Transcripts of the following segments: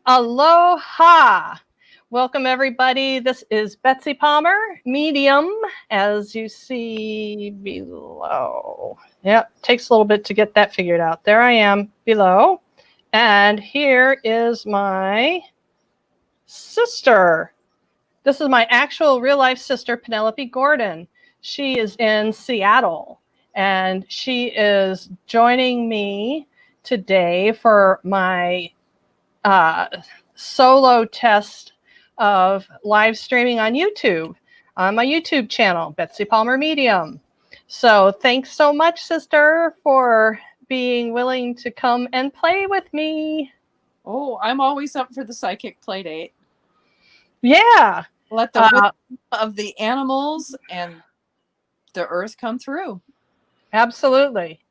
Aloha! Welcome, everybody. This is Betsy Palmer, medium, as you see below. Yep, takes a little bit to get that figured out. There I am below. And here is my sister. This is my actual real-life sister, Penelope Gordon. She is in Seattle, and she is joining me today for my solo test of live streaming on YouTube, on my YouTube channel, Betsy Palmer Medium. So thanks so much, sister, for being willing to come and play with me. Oh, I'm always up for the psychic play date. Yeah. Let the wisdom of the animals and the earth come through. Absolutely.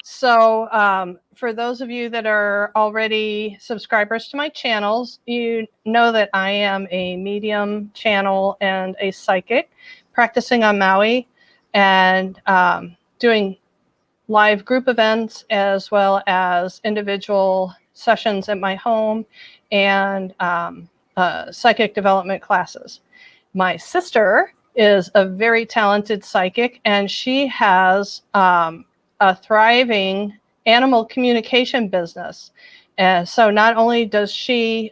So for those of you that are already subscribers to my channels, you know that I am a medium channel and a psychic practicing on Maui and doing live group events as well as individual sessions at my home and psychic development classes. My sister is a very talented psychic, and she has a thriving animal communication business. And so not only does she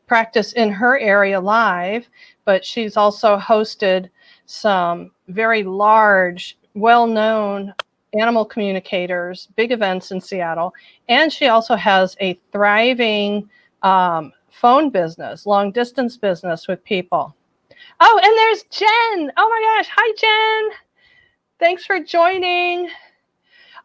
practice in her area live, but she's also hosted some very large, well-known animal communicators, big events in Seattle. And she also has a thriving phone business, long distance business with people. Oh, and there's Jen. Oh my gosh. Hi, Jen. Thanks for joining.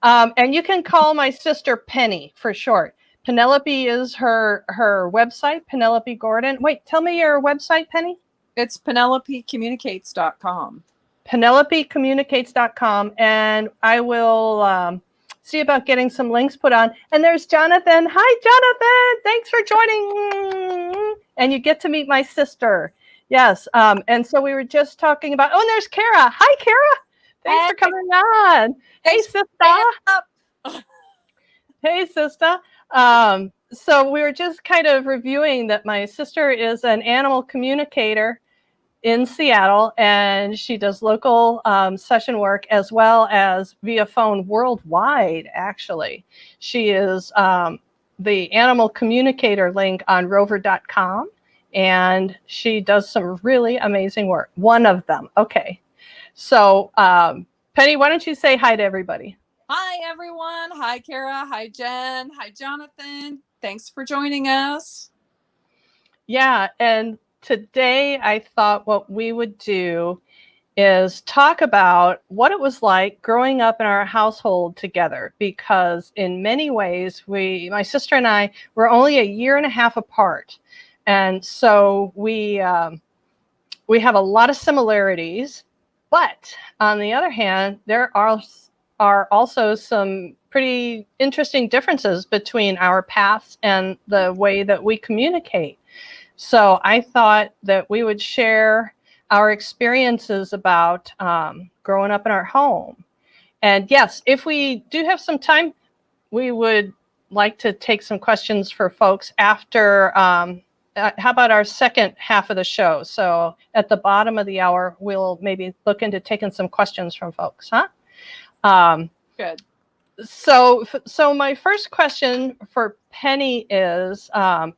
And you can call my sister Penny for short. Penelope is her website, Penelope Gordon. Wait, tell me your website, Penny. It's PenelopeCommunicates.com. PenelopeCommunicates.com. And I will see about getting some links put on. And there's Jonathan. Hi, Jonathan. Thanks for joining. And you get to meet my sister. Yes. And so we were just talking about, oh, and there's Kara. Hi, Kara. Thanks for coming on. Hey, sister. Hey, sister. So we were just kind of reviewing that my sister is an animal communicator in Seattle, and she does local session work as well as via phone worldwide, actually. She is the animal communicator link on rover.com, and she does some really amazing work. One of them. Okay. So, Penny, why don't you say hi to everybody? Hi, everyone. Hi, Kara. Hi, Jen. Hi, Jonathan. Thanks for joining us. Yeah, and today I thought what we would do is talk about what it was like growing up in our household together, because in many ways, my sister and I were only a year and a half apart. And so we have a lot of similarities, but on the other hand, there are also some pretty interesting differences between our paths and the way that we communicate. So I thought that we would share our experiences about growing up in our home. And yes, if we do have some time, we would like to take some questions for folks after, how about our second half of the show? So at the bottom of the hour, we'll maybe look into taking some questions from folks, huh? Good. So my first question for Penny is, I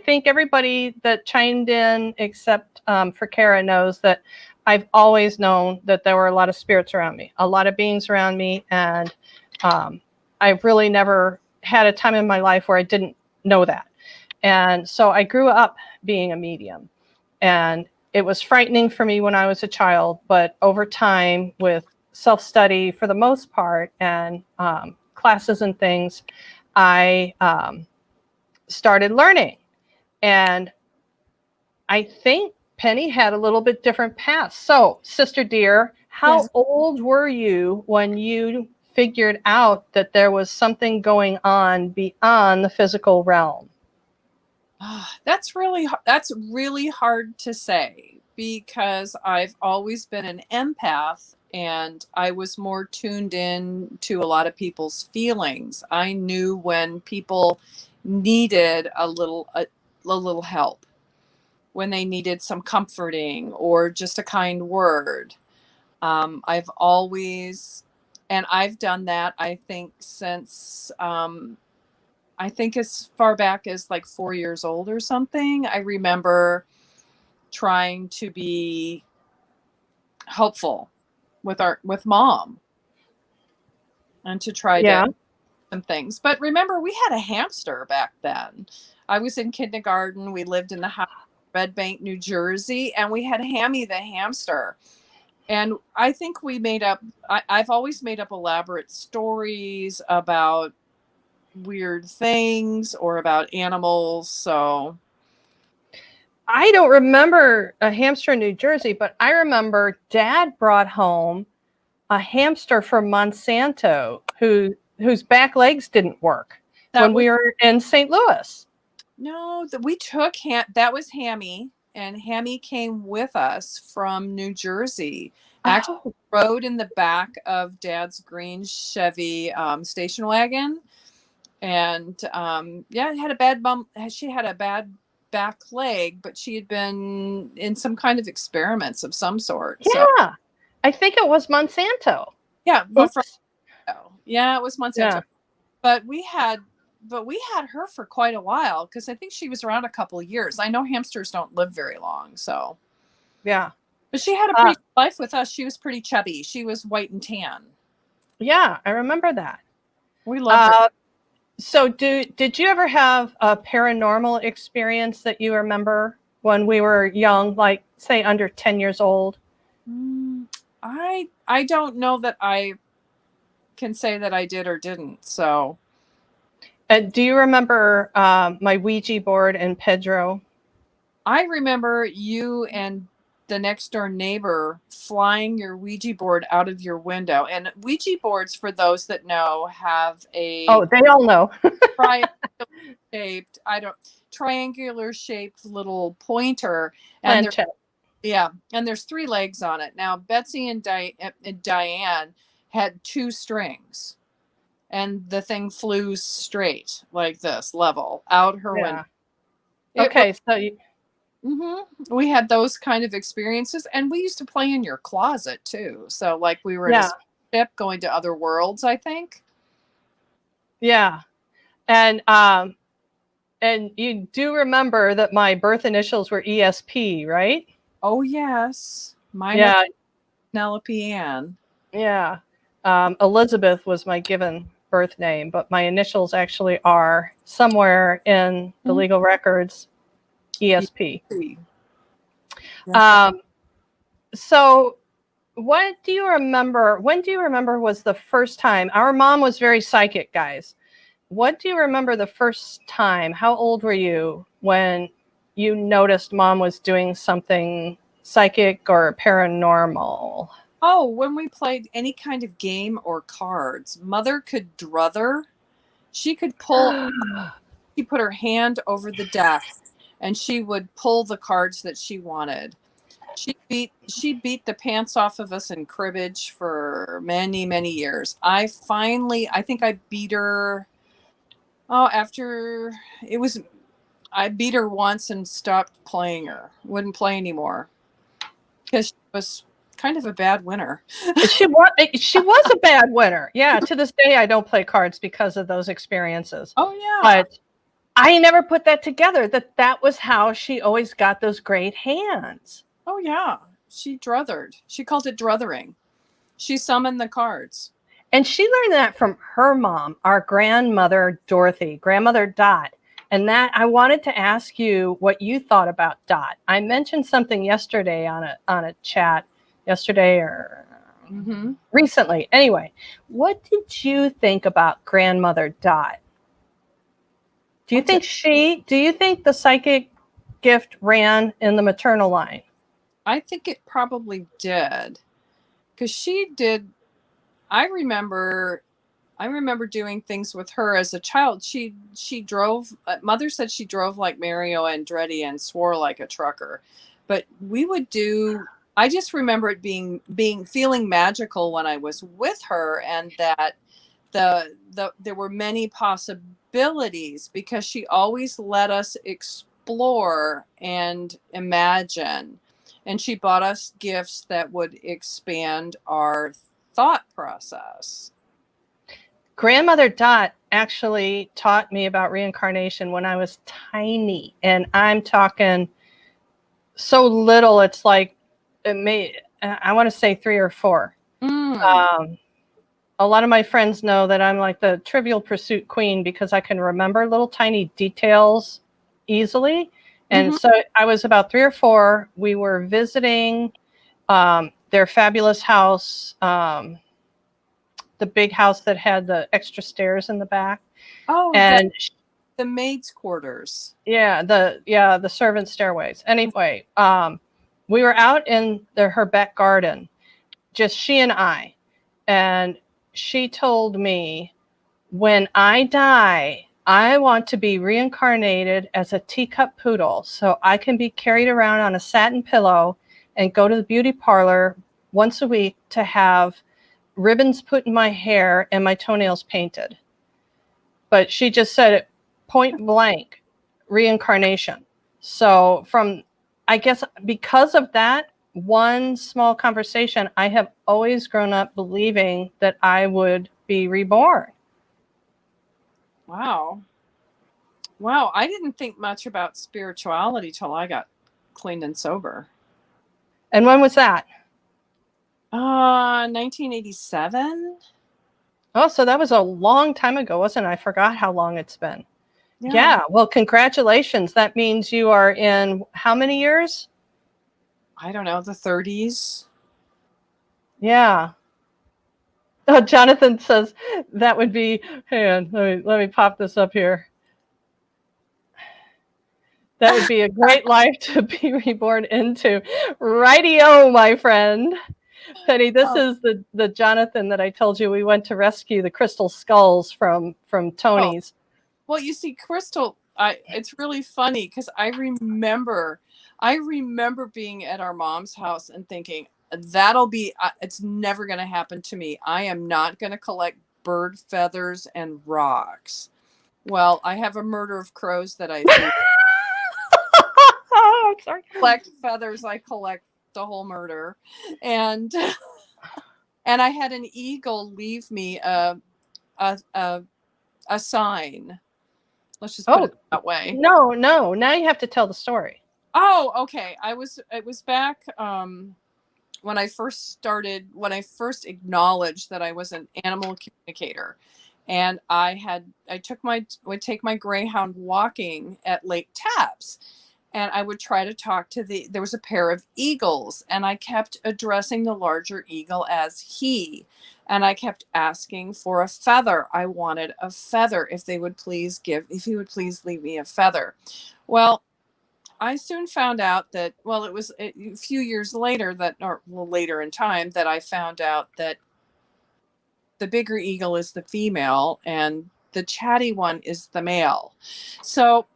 think everybody that chimed in except for Kara knows that I've always known that there were a lot of spirits around me, a lot of beings around me. And I've really never had a time in my life where I didn't know that. And so I grew up being a medium, and it was frightening for me when I was a child, but over time with self-study for the most part and classes and things, I started learning. And I think Penny had a little bit different path. So, sister dear, how old were you when you figured out that there was something going on beyond the physical realm? That's really hard to say, because I've always been an empath, and I was more tuned in to a lot of people's feelings. I knew when people needed a little help, when they needed some comforting or just a kind word. I've always, and I've done that, I think, since, I think as far back as like 4 years old or something. I remember trying to be helpful with mom and to try to Yeah. some things. But remember, we had a hamster back then. I was in kindergarten. We lived in the house in Red Bank, New Jersey, and we had Hammy the hamster. And I think we made up, I've always made up elaborate stories about weird things or about animals. So, I don't remember a hamster in New Jersey, but I remember Dad brought home a hamster from Monsanto whose back legs didn't work that when was, we were in St. Louis. no, that we took that was Hammy, and Hammy came with us from New Jersey. Actually, Oh, rode in the back of Dad's green Chevy station wagon, and yeah, had a bad bum. She had a bad back leg, but she had been in some kind of experiments of some sort. So yeah. I think it was Monsanto. yeah, but from Oops. yeah, it was Monsanto. Yeah. But we had her for quite a while because I think she was around a couple of years. I know hamsters don't live very long, so. Yeah. But she had a Uh, pretty good life with us. She was pretty chubby. She was white and tan. yeah, I remember that. We loved her. Uh, so did you ever have a paranormal experience that you remember when we were young, like say under 10 years old? Mm, I don't know that I can say that I did or didn't. So Do you remember my Ouija board and Pedro? I remember you and the next door neighbor flying your Ouija board out of your window. And Ouija boards, for those that know, have a Oh, they all know. triangular shaped, I don't triangular shaped little pointer, and there, Planchette. yeah, and there's three legs on it. Now Betsy and Diane had two strings, and the thing flew straight like this, level out her window. Yeah. It was. Okay. So you, We had those kind of experiences, and we used to play in your closet too. So like we were in a yeah, ship going to other worlds, I think. yeah, and you do remember that my birth initials were ESP, right? Oh yes, mine are Yeah, Penelope Ann. yeah. Elizabeth was my given birth name, but my initials actually are somewhere in the Mhm. legal records ESP. That's right. Um, so what do you remember? When do you remember was the first time? Our mom was very psychic, guys. What do you remember the first time? How old were you when you noticed mom was doing something psychic or paranormal? Oh, when we played any kind of game or cards, Mother could druther. She could pull. She put her hand over the deck, and she would pull the cards that she wanted. She beat the pants off of us in cribbage for many, many years. I think I beat her. Oh, after it was, I beat her once and stopped playing her. Wouldn't play anymore because she was kind of a bad winner. She was a bad winner. Yeah, to this day I don't play cards because of those experiences. Oh yeah. But I never put that together that was how she always got those great hands. Oh yeah. She druthered. She called it druthering. She summoned the cards. And she learned that from her mom, our grandmother Dorothy, grandmother Dot. And that I wanted to ask you what you thought about Dot. I mentioned something yesterday on a chat yesterday or Mm-hmm. recently. Anyway, what did you think about grandmother Dot? Okay. Do you think the psychic gift ran in the maternal line? I think it probably did because she did. I remember I remember doing things with her as a child. She drove. Mother said she drove like Mario Andretti and swore like a trucker, but we would do. I just remember it feeling magical when I was with her, and that there were many possibilities because she always let us explore and imagine, and she bought us gifts that would expand our thought process. Grandmother Dot actually taught me about reincarnation when I was tiny, and I'm talking so little. It's like I want to say 3 or 4. Mm. Um, a lot of my friends know that I'm like the Trivial Pursuit queen because I can remember little tiny details easily. And Mm-hmm. so I was about 3 or 4. We were visiting their fabulous house, the big house that had the extra stairs in the back. Oh, And the maid's quarters. the servant stairways. Anyway, we were out in her back garden, just she and I. And she told me, when I die, I want to be reincarnated as a teacup poodle so I can be carried around on a satin pillow and go to the beauty parlor once a week to have ribbons put in my hair and my toenails painted. But she just said it point blank, reincarnation. So I guess because of that one small conversation, I have always grown up believing that I would be reborn. Wow. Wow. I didn't think much about spirituality till I got clean and sober. And when was that? 1987. Oh, so that was a long time ago, wasn't it? I forgot how long it's been. Yeah. Yeah, well, congratulations. That means you are in how many years? I don't know, the 30s. Yeah. Oh, Jonathan says that would be, hang on, let me pop this up here. That would be a great life to be reborn into. Righty-o, my friend. Penny, this Oh, is the Jonathan that I told you we went to rescue the crystal skulls from oh. Tony's. Well, you see, Crystal, it's really funny because I remember being at our mom's house and thinking, it's never going to happen to me. I am not going to collect bird feathers and rocks. Well, I have a murder of crows that I feed. Oh, I'm sorry. Collect feathers, I collect the whole murder. And and I had an eagle leave me a, a, a sign. Let's just put Oh, it that way. no. Now you have to tell the story. Oh, okay. It was back when I first acknowledged that I was an animal communicator. And would take my greyhound walking at Lake Tapps, and I would try to talk to there was a pair of eagles, and I kept addressing the larger eagle as he, and I kept asking for a feather. I wanted a feather. If he would please leave me a feather. Well, I soon found out that, well, it was a few years later later in time that I found out that the bigger eagle is the female and the chatty one is the male. So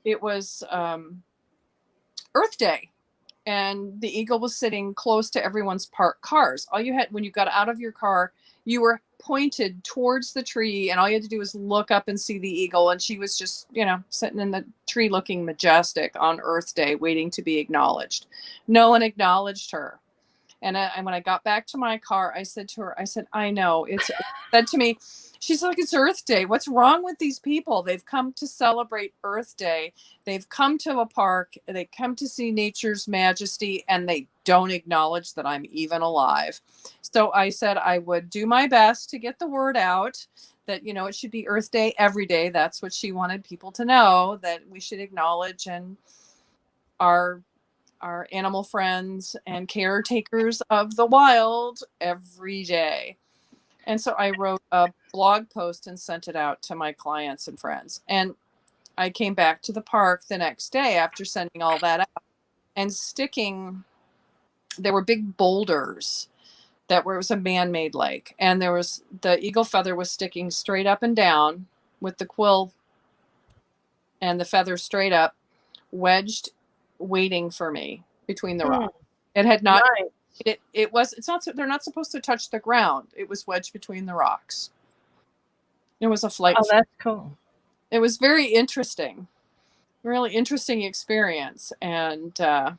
it was Earth Day, and the eagle was sitting close to everyone's parked cars. All you had when you got out of your car, you were pointed towards the tree, and all you had to do was look up and see the eagle. And she was just, sitting in the tree looking majestic on Earth Day, waiting to be acknowledged. No one acknowledged her. And when I got back to my car, I said to her, I said, I know. Said to me, she's like, it's Earth Day. What's wrong with these people? They've come to celebrate Earth Day. They've come to a park. They come to see nature's majesty, and they don't acknowledge that I'm even alive. So I said I would do my best to get the word out that, it should be Earth Day every day. That's what she wanted people to know, that we should acknowledge and our animal friends and caretakers of the wild every day. And so I wrote a blog post and sent it out to my clients and friends. And I came back to the park the next day after sending all that out and there were big boulders it was a man-made lake. And the eagle feather was sticking straight up and down with the quill and the feather straight up, wedged, waiting for me between the rocks. It had not. Nice. It was. It's not. They're not supposed to touch the ground. It was wedged between the rocks. It was a flight. Oh, that's cool. It was very interesting. Really interesting experience, and so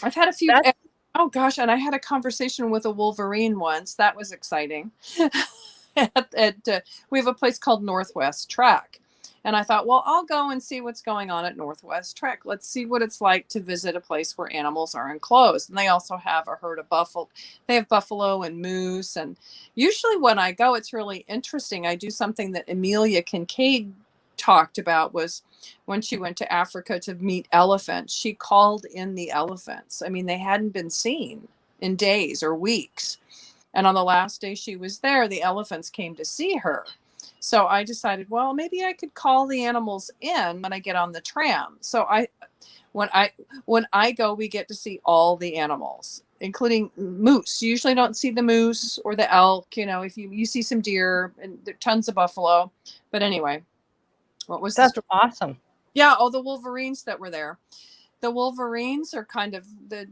I've had a few. That's Oh gosh, and I had a conversation with a wolverine once. That was exciting. We have a place called Northwest Track, and I thought, well, I'll go and see what's going on at Northwest Track. Let's see what it's like to visit a place where animals are enclosed. And they also have a herd of buffalo. They have buffalo and moose. And usually when I go, it's really interesting. I do something that Amelia Kincaid talked about was when she went to Africa to meet elephants, she called in the elephants. I mean, they hadn't been seen in days or weeks. And on the last day she was there, the elephants came to see her. So I decided, well, maybe I could call the animals in when I get on the tram. So when I go, we get to see all the animals, including moose. You usually don't see the moose or the elk. You know, if you see some deer and there are tons of buffalo. But anyway, what was that's awesome. Yeah. Oh, the wolverines that were there. The wolverines are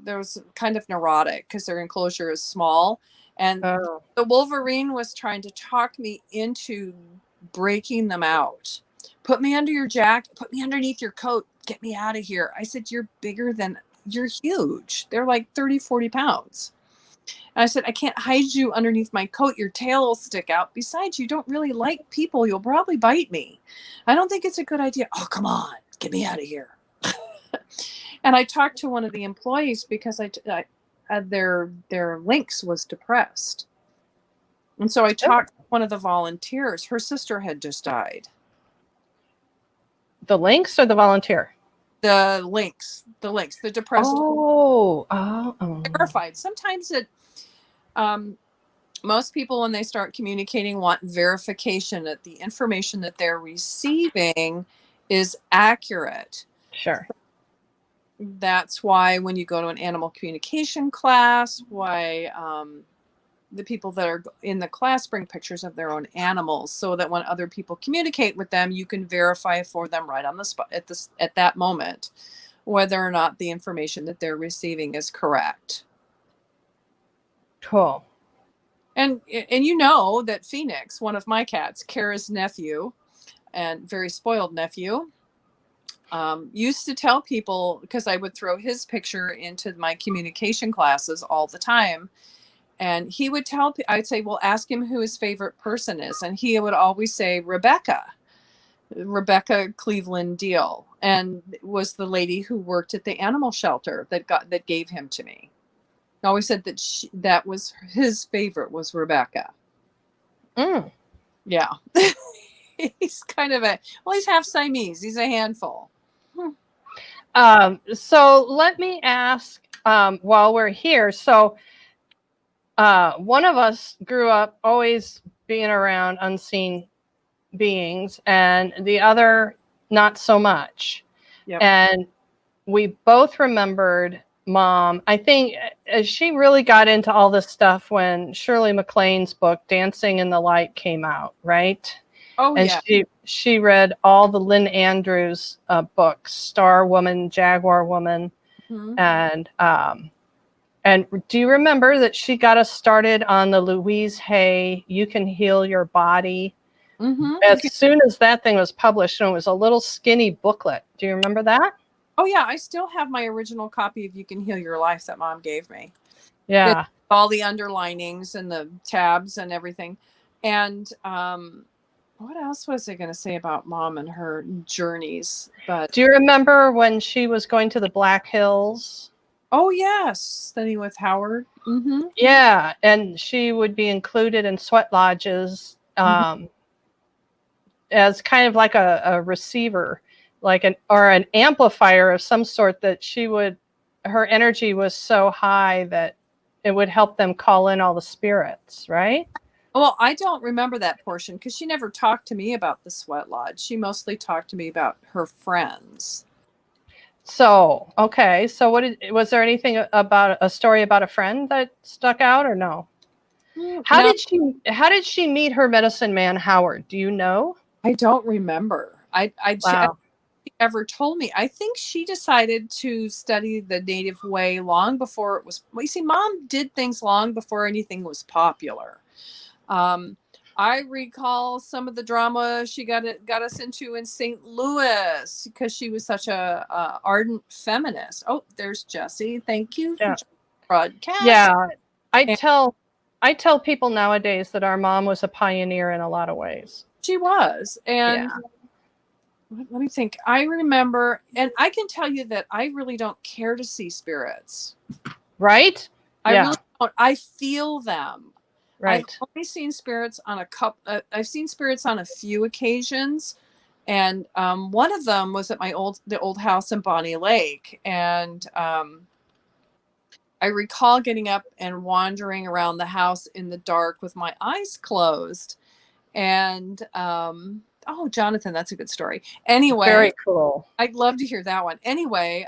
there's kind of neurotic because their enclosure is small. And the wolverine was trying to talk me into breaking them out. Put me under your jacket, put me underneath your coat, get me out of here. I said, you're huge. They're like 30, 40 pounds. And I said, I can't hide you underneath my coat. Your tail will stick out. Besides, you don't really like people. You'll probably bite me. I don't think it's a good idea. Oh, come on. Get me out of here. And I talked to one of the employees because their lynx was depressed. And so I talked to one of the volunteers. Her sister had just died. The lynx or the volunteer? The lynx, the depressed. Oh. Verified. Sometimes most people, when they start communicating, want verification that the information that they're receiving is accurate. Sure. That's why when you go to an animal communication class, the people that are in the class bring pictures of their own animals so that when other people communicate with them, you can verify for them right on the spot at that moment whether or not the information that they're receiving is correct. Cool. And you know that Phoenix, one of my cats, Kara's nephew, and very spoiled nephew, used to tell people, because I would throw his picture into my communication classes all the time. And he would I'd say, well, ask him who his favorite person is. And he would always say, Rebecca Cleveland Deal. And was the lady who worked at the animal shelter that gave him to me. He always said that that was his favorite was Rebecca. Yeah. He's kind of he's half Siamese. He's a handful. So let me ask, while we're here, so one of us grew up always being around unseen beings and the other not so much. Yep. And we both remembered Mom. I think she really got into all this stuff when Shirley MacLaine's book Dancing in the Light came out, right? Oh, and yeah. She read all the Lynn Andrews books, Star Woman, Jaguar Woman. Mm-hmm. And do you remember that she got us started on the Louise Hay, You Can Heal Your Body? Mm-hmm. As soon as that thing was published, and it was a little skinny booklet. Do you remember that? Oh, yeah. I still have my original copy of You Can Heal Your Life that Mom gave me. Yeah. With all the underlinings and the tabs and everything. And what else was I going to say about Mom and her journeys? But do you remember when she was going to the Black Hills? Oh, yes. Studying with Howard. Mm-hmm. Yeah. And she would be included in sweat lodges as kind of like a receiver, like an amplifier of some sort, that her energy was so high that it would help them call in all the spirits, right? Well, I don't remember that portion because she never talked to me about the sweat lodge. She mostly talked to me about her friends. So, okay. So was there anything about a story about a friend that stuck out or no? How did she meet her medicine man, Howard? Do you know? I don't remember. Wow. she ever told me. I think she decided to study the Native way long before it was. Well, you see, Mom did things long before anything was popular. Um, I recall some of the drama she got us into in St. Louis because she was such a ardent feminist. Oh, there's Jesse. Thank you for Yeah. joining the broadcast. Yeah. I And tell I tell people nowadays that our mom was a pioneer in a lot of ways. she was. And Yeah. let me think. I remember, and I can tell you that I really don't care to see spirits. Right? I Yeah. really don't. I feel them. I've Right. only seen spirits on a couple. I've seen spirits on a few occasions, and one of them was at the old house in Bonnie Lake, and I recall getting up and wandering around the house in the dark with my eyes closed, and oh, Jonathan, that's a good story. Anyway, Very cool. I'd love to hear that one. Anyway,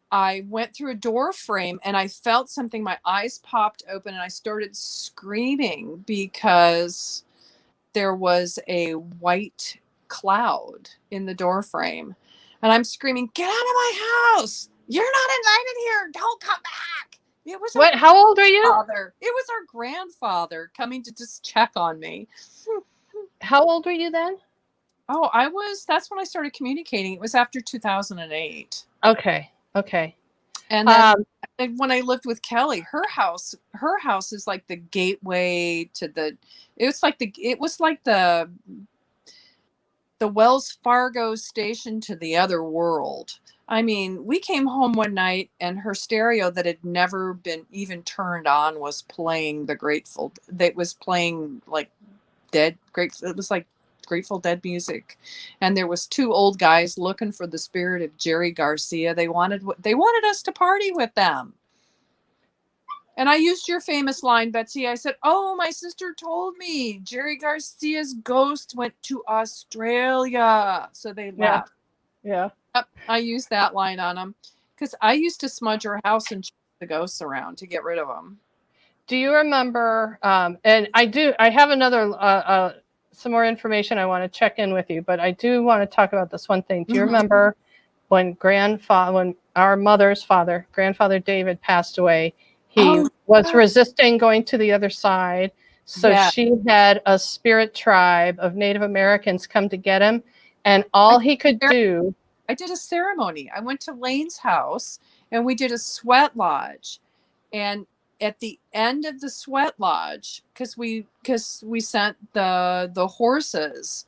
I went through a door frame and I felt something. My eyes popped open and I started screaming because there was a white cloud in the door frame. And I'm screaming, "Get out of my house! You're not invited here! Don't come back!" It was our What? How old are you? grandfather. It was our grandfather coming to just check on me. How old were you then? Oh, that's when I started communicating. It was after 2008. Okay. Okay. And then Um, when I lived with Kelly, her house is like the gateway to it was like the Wells Fargo station to the other world. I mean, we came home one night and her stereo that had never been even turned on was playing that was playing like it was like Grateful Dead music. And there was two old guys looking for the spirit of Jerry Garcia. They wanted us to party with them. And I used your famous line, Betsy. I said, "Oh, my sister told me Jerry Garcia's ghost went to Australia." So they yeah. laughed. Yeah. Yep, I used that line on them because I used to smudge her house and chase the ghosts around to get rid of them. Do you remember? And I have another, some more information I want to check in with you, but I do want to talk about this one thing. Do you Mhm. remember when our mother's father, grandfather David, passed away? He Oh, was resisting going to the other side. So yeah. she had a spirit tribe of Native Americans come to get him. And all he could do. I did a ceremony. I went to Lane's house and we did a sweat lodge. And at the end of the sweat lodge, because we sent the horses,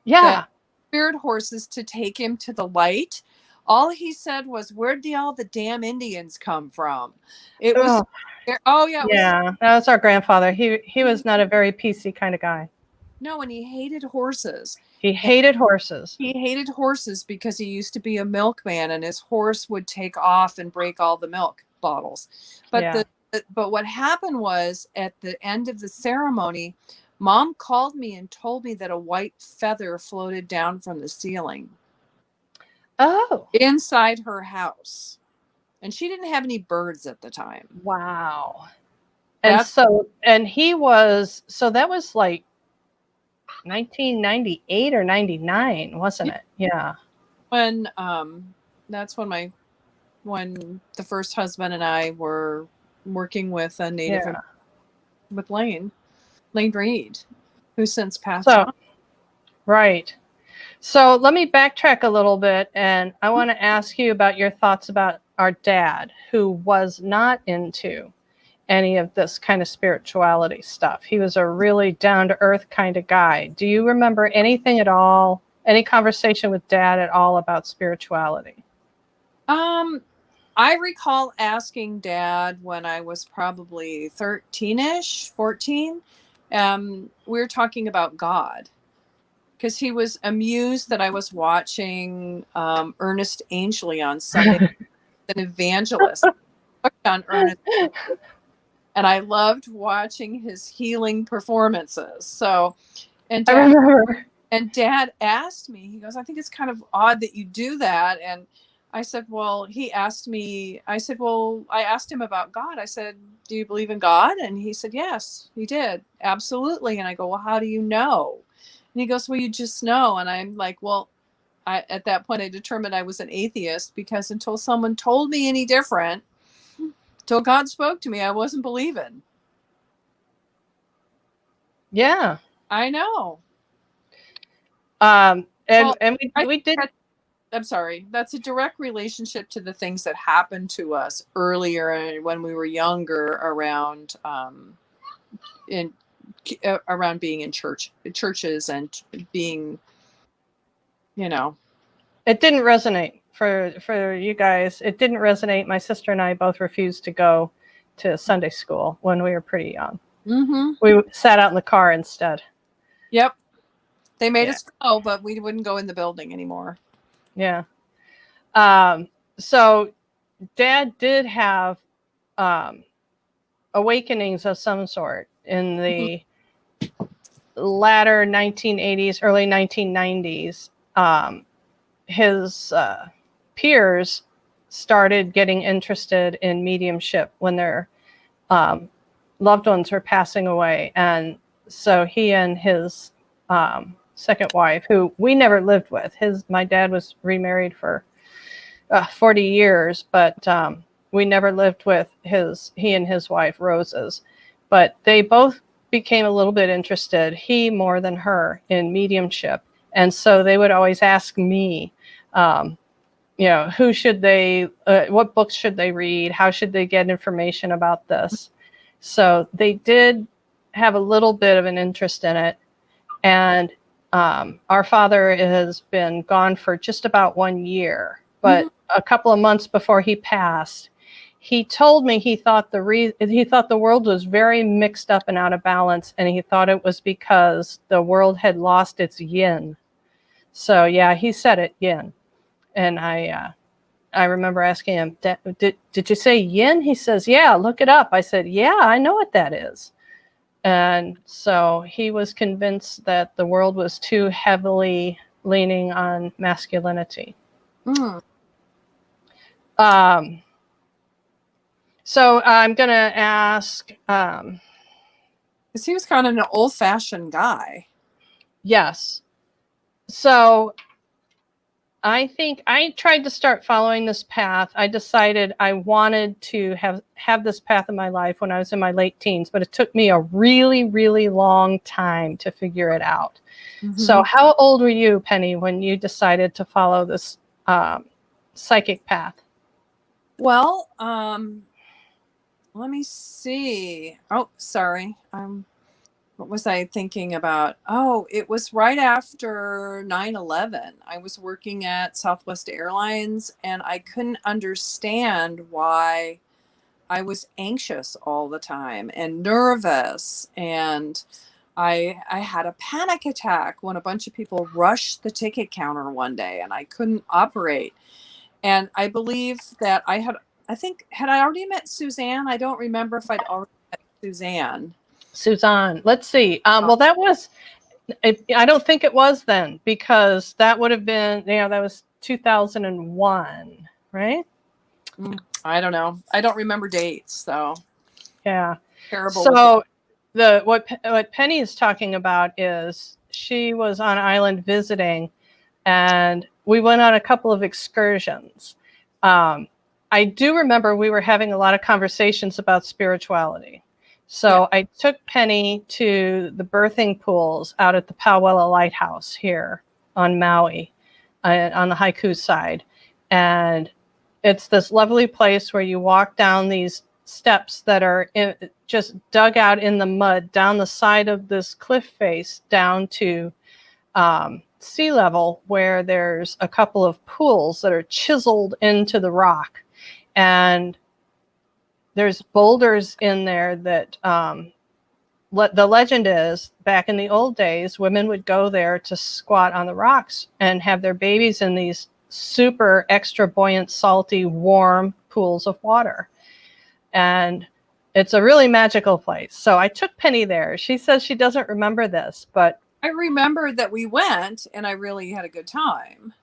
the Yeah. spirit horses, to take him to the light. All he said was, "Where'd all the damn Indians come from?" It was, Oh, oh yeah, it was. yeah. That was our grandfather. He was not a very PC kind of guy. No, and he hated horses. He hated horses. He hated horses because he used to be a milkman and his horse would take off and break all the milk bottles. But Yeah. but what happened was at the end of the ceremony, Mom called me and told me that a white feather floated down from the ceiling Oh, inside her house. And she didn't have any birds at the time. wow. That's So that was like 1998 or 99, wasn't it? Yeah. when that's when the first husband and I were working with a native Yeah. with Lane Reed, who's since passed So, on. right. So let me backtrack a little bit, and I want to ask you about your thoughts about our dad, who was not into any of this kind of spirituality stuff. He was a really down to earth kind of guy. Do you remember anything at all, any conversation with dad at all about spirituality? I recall asking Dad when I was probably 13ish, 14. We were talking about God because he was amused that I was watching Ernest Angley on Sunday, an evangelist. On Ernest, and I loved watching his healing performances. So, and I Dad remember. and Dad asked me, he goes, "I think it's kind of odd that you do that." And I said, "Well," he asked me, I said, "Well," I asked him about God. I said, "Do you believe in God?" And he said, "Yes, he did. Absolutely." And I go, "Well, how do you know?" And he goes, "Well, you just know." And I'm like, "Well, at that point, I determined I was an atheist, because until someone told me any different, till God spoke to me, I wasn't believing. Yeah. I know. And Well, we did. I'm sorry. That's a direct relationship to the things that happened to us earlier when we were younger, around in around being in churches and being, you know. It didn't resonate for you guys. It didn't resonate. My sister and I both refused to go to Sunday school when we were pretty young. Mm-hmm. We sat out in the car instead. Yep. They made Yeah. us go, but we wouldn't go in the building anymore. Yeah. So Dad did have awakenings of some sort in the latter 1980s, early 1990s. His peers started getting interested in mediumship when their loved ones were passing away. And so he and his second wife, who we never lived with, my dad was remarried for 40 years, but we never lived with he and his wife, Rose's. But they both became a little bit interested, he more than her, in mediumship. And so they would always ask me, who should they, what books should they read? How should they get information about this? So they did have a little bit of an interest in it. And our father has been gone for just about 1 year, but a couple of months before he passed, he told me he thought the world was very mixed up and out of balance, and he thought it was because the world had lost its yin. So yeah, he said it, yin. And I remember asking him, did you say yin? He says, yeah, look it up. I said, yeah, I know what that is. And so he was convinced that the world was too heavily leaning on masculinity. Mm. So I'm going to ask. Because he was kind of an old-fashioned guy. Yes. So I think I tried to start following this path. I decided I wanted to have this path in my life when I was in my late teens, but it took me a really, really long time to figure it out. Mm-hmm. So how old were you, Penny, when you decided to follow this psychic path? Well, let me see. Oh, sorry. What was I thinking about? Oh, it was right after 9/11. I was working at Southwest Airlines, and I couldn't understand why I was anxious all the time and nervous. And I had a panic attack when a bunch of people rushed the ticket counter one day, and I couldn't operate. And I believe that had I already met Suzanne? I don't remember if I'd already met Suzanne. Let's see. Well, that was, I don't think it was then, because that would have been, that was 2001, right? I don't know. I don't remember dates, so. Yeah. Terrible. So what Penny is talking about is she was on island visiting, and we went on a couple of excursions. I do remember we were having a lot of conversations about spirituality. So yeah. I took Penny to the birthing pools out at the Pauwela Lighthouse here on Maui, on the Haiku side. And it's this lovely place where you walk down these steps that are just dug out in the mud down the side of this cliff face down to sea level, where there's a couple of pools that are chiseled into the rock. And there's boulders in there that the legend is, back in the old days, women would go there to squat on the rocks and have their babies in these super extra buoyant, salty, warm pools of water. And it's a really magical place. So I took Penny there. She says she doesn't remember this, but I remember that we went, and I really had a good time.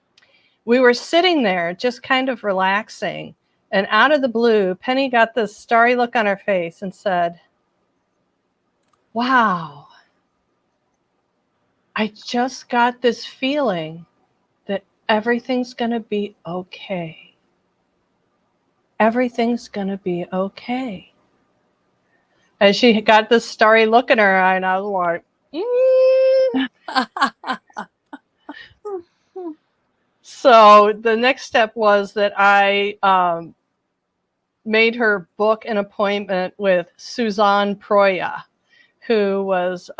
We were sitting there just kind of relaxing, and out of the blue, Penny got this starry look on her face and said, wow, I just got this feeling that everything's going to be okay. Everything's going to be okay. And she got this starry look in her eye, and I was like, So the next step was that I made her book an appointment with Suzanne Proya, who was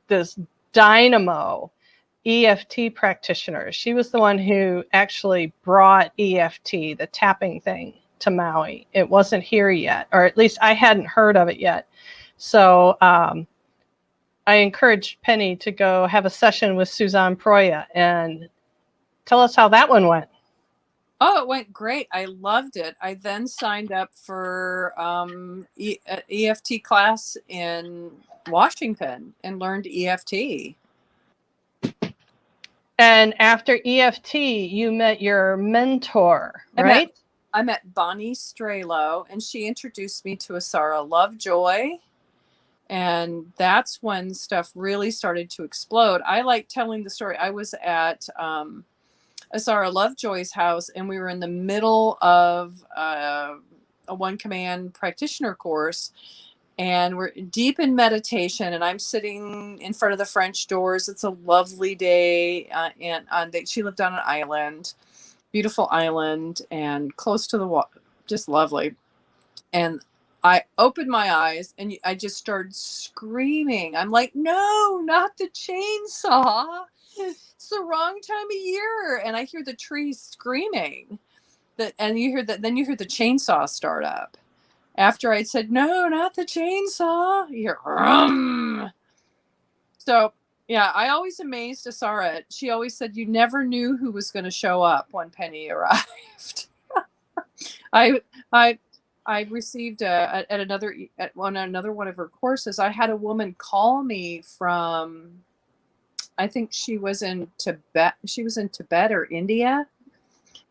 this dynamo EFT practitioner. She was the one who actually brought EFT, the tapping thing, to Maui. It wasn't here yet, or at least I hadn't heard of it yet. So I encouraged Penny to go have a session with Suzanne Proya and tell us how that one went. Oh, it went great. I loved it. I then signed up for EFT class in Washington and learned EFT. And after EFT, you met your mentor, right? I met Bonnie Strelo, and she introduced me to Asara Lovejoy. And that's when stuff really started to explode. I like telling the story. I was at Asara Lovejoy's house, and we were in the middle of a one command practitioner course, and we're deep in meditation, and I'm sitting in front of the French doors. It's a lovely day, and she lived on an island, beautiful island, and close to the water, just lovely. And I opened my eyes and I just started screaming. I'm like, no, not the chainsaw. It's the wrong time of year. And I hear the trees screaming. And you hear that, then you hear the chainsaw start up. After I said, no, not the chainsaw, you hear, rum. So yeah, I always amazed Asara. She always said you never knew who was going to show up when Penny arrived. I received at another one of her courses. I had a woman call me from, I think she was in Tibet. She was in Tibet or India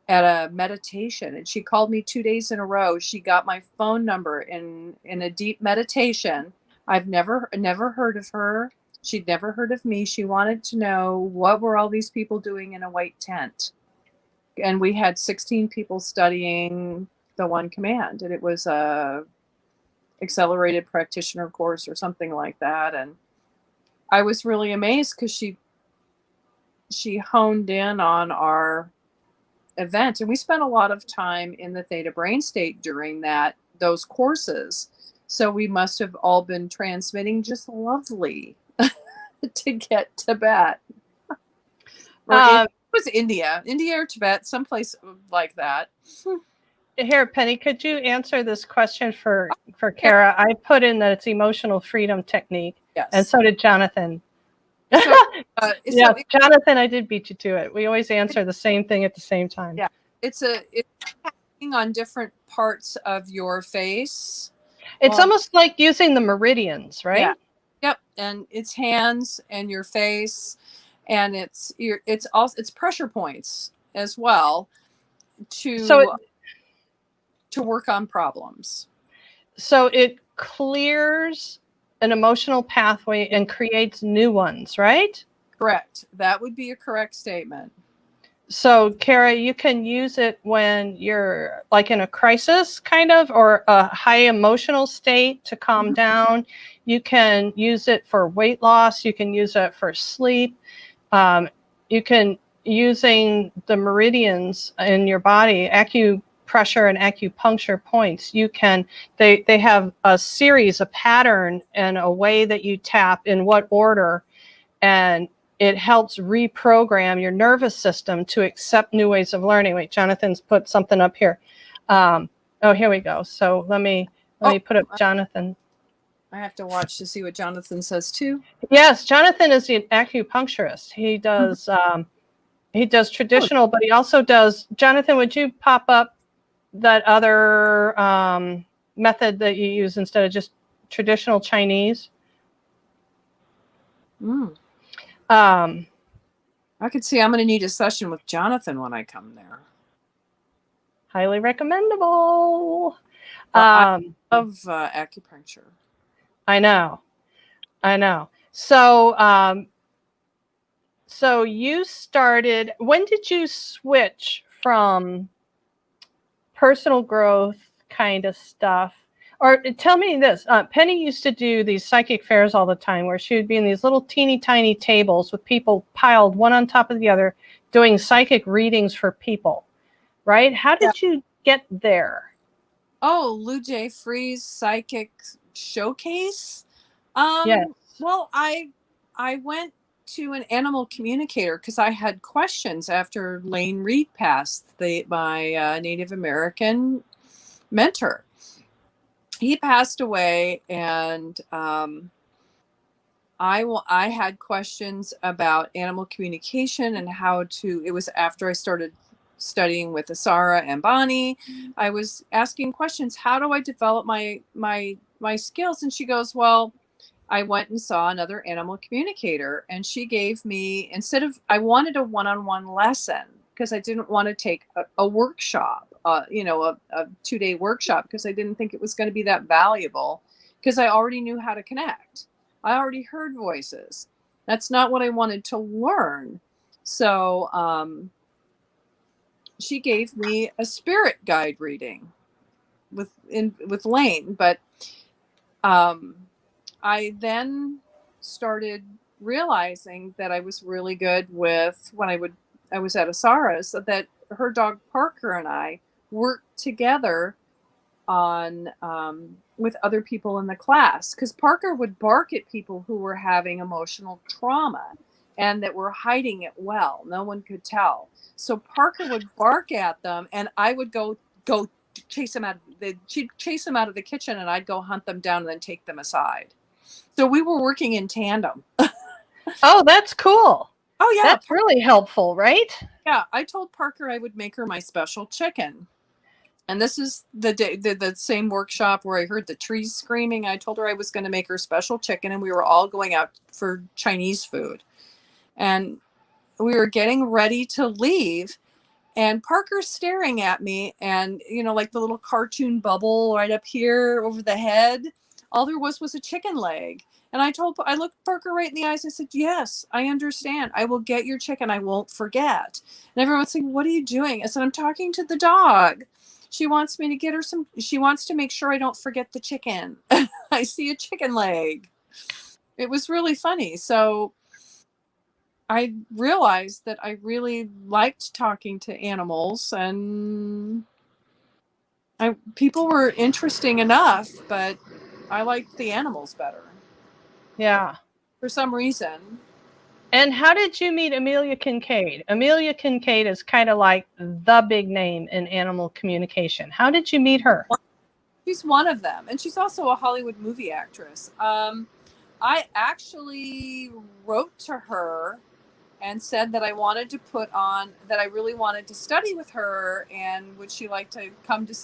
at a meditation, and she called me 2 days in a row. She got my phone number in a deep meditation. I've never heard of her. She'd never heard of me. She wanted to know what were all these people doing in a white tent. And we had 16 people studying the one command, and it was a accelerated practitioner course or something like that. And I was really amazed because she honed in on our event, and we spent a lot of time in the theta brain state during those courses. So we must have all been transmitting just lovely to get Tibet. It was India or Tibet, someplace like that. Here, Penny, could you answer this question for Kara? I put in that it's emotional freedom technique. Yes. And so did Jonathan. So, yeah, Jonathan, I did beat you to it. We always answer the same thing at the same time. Yeah, it's tapping on different parts of your face. It's almost like using the meridians, right? Yeah. Yep, and it's hands and your face, and it's pressure points as well to work on problems. So it clears an emotional pathway and creates new ones, right? Correct. That would be a correct statement. So, Kara, you can use it when you're like in a crisis kind of, or a high emotional state to calm down. You can use it for weight loss. You can use it for sleep. You can, using the meridians in your body, acupressure and acupuncture points, you can, they have a series, a pattern, and a way that you tap in what order, and it helps reprogram your nervous system to accept new ways of learning. Wait, Jonathan's put something up here. Here we go. So let me put up Jonathan. I have to watch to see what Jonathan says too. Yes, Jonathan is an acupuncturist. He does traditional, but he also does. Jonathan, would you pop up that other method that you use instead of just traditional Chinese? I could see I'm going to need a session with Jonathan when I come there. Highly recommendable. I love acupuncture. I know. So, So you started, when did you switch from personal growth kind of stuff? Or tell me this, Penny used to do these psychic fairs all the time where she would be in these little teeny tiny tables with people piled one on top of the other doing psychic readings for people, right? How Yeah. did you get there? Oh, Lou J. Free's Psychic Showcase. Yes. Well, I went to an animal communicator because I had questions after Lane Reed passed, my Native American mentor. He passed away, and I had questions about animal communication and how to. It was after I started studying with Asara and Bonnie. I was asking questions. How do I develop my skills? And she goes, well, I went and saw another animal communicator, and she gave me, instead of, I wanted a one-on-one lesson because I didn't want to take a workshop, a 2-day workshop, because I didn't think it was going to be that valuable, because I already knew how to connect. I already heard voices. That's not what I wanted to learn. So she gave me a spirit guide reading with Lane, but um, I then started realizing that I was really good with, I was at Asara's, so that her dog Parker and I worked together on with other people in the class, because Parker would bark at people who were having emotional trauma and that were hiding it well. No one could tell. So Parker would bark at them, and I would go chase them out. She'd chase them out of the kitchen, and I'd go hunt them down and then take them aside. So we were working in tandem. Oh, that's cool. Oh yeah, That's really helpful, right? yeah. I told Parker I would make her my special chicken. And this is the day, the same workshop where I heard the trees screaming. I told her I was going to make her special chicken, and we were all going out for Chinese food. And we were getting ready to leave, and Parker's staring at me, and like the little cartoon bubble right up here over the head, all there was a chicken leg. And I looked Parker right in the eyes. I said, yes, I understand. I will get your chicken. I won't forget. And everyone's saying, what are you doing? I said, I'm talking to the dog. She wants me to get her she wants to make sure I don't forget the chicken. I see a chicken leg. It was really funny. So I realized that I really liked talking to animals, and people were interesting enough, but I liked the animals better Yeah. for some reason. And how did you meet Amelia Kincaid? Amelia Kincaid is kind of like the big name in animal communication. How did you meet her? She's one of them, and she's also a Hollywood movie actress. I actually wrote to her and said that that I really wanted to study with her, and would she like to come to,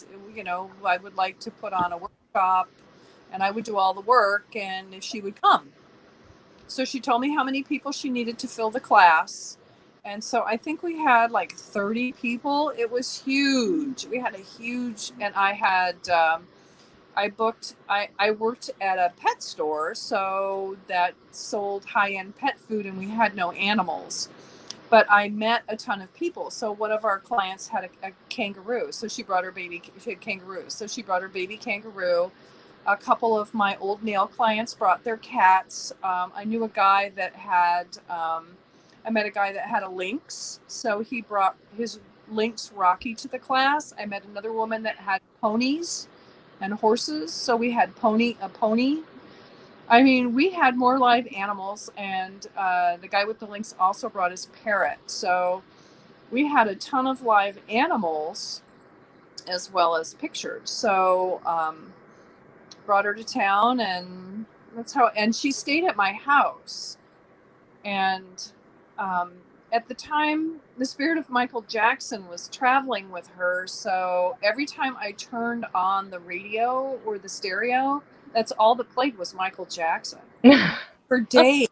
I would like to put on a workshop, and I would do all the work, and if she would come. So she told me how many people she needed to fill the class. And so I think we had like 30 people. It was huge. We had a huge, and I worked at a pet store, so that sold high-end pet food, and we had no animals. But I met a ton of people. So one of our clients had a kangaroo. So she brought her baby, she had kangaroos. So she brought her baby kangaroo. A couple of my old nail clients brought their cats. I knew a guy that I met a guy that had a lynx. So he brought his lynx Rocky to the class. I met another woman that had ponies and horses. So we had a pony. I mean, we had more live animals, and the guy with the lynx also brought his parrot. So we had a ton of live animals as well as pictures. So brought her to town, and and she stayed at my house. And um, at the time, the spirit of Michael Jackson was traveling with her. So every time I turned on the radio or the stereo, that's all that played was Michael Jackson for days.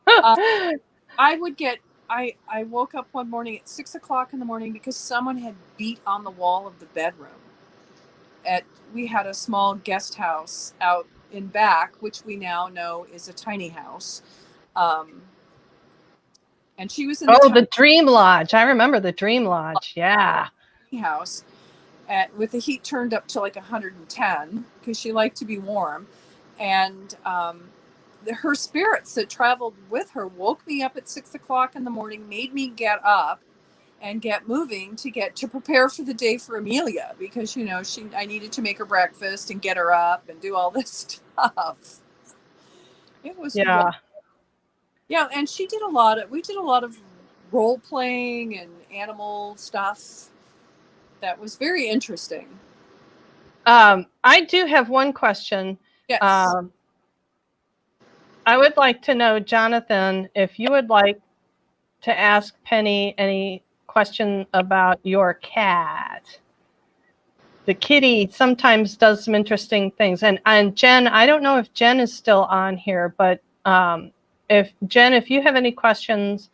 Uh, I would get, I woke up one morning at 6 o'clock in the morning because someone had beat on the wall of the bedroom. We had a small guest house out in back, which we now know is a tiny house. Um, and she was in the Oh, the tiny Dream Lodge. I remember the Dream Lodge. Yeah. house with the heat turned up to like 110 because she liked to be warm. And her spirits that traveled with her woke me up at 6 o'clock in the morning, made me get up and get moving to prepare for the day for Amelia, because I needed to make her breakfast and get her up and do all this stuff. It was Yeah. yeah, and we did a lot of role playing and animal stuff. That was very interesting. I do have one question. Yes. I would like to know, Jonathan, if you would like to ask Penny any question about your cat. The kitty sometimes does some interesting things. And Jen, I don't know if Jen is still on here, but if you have any questions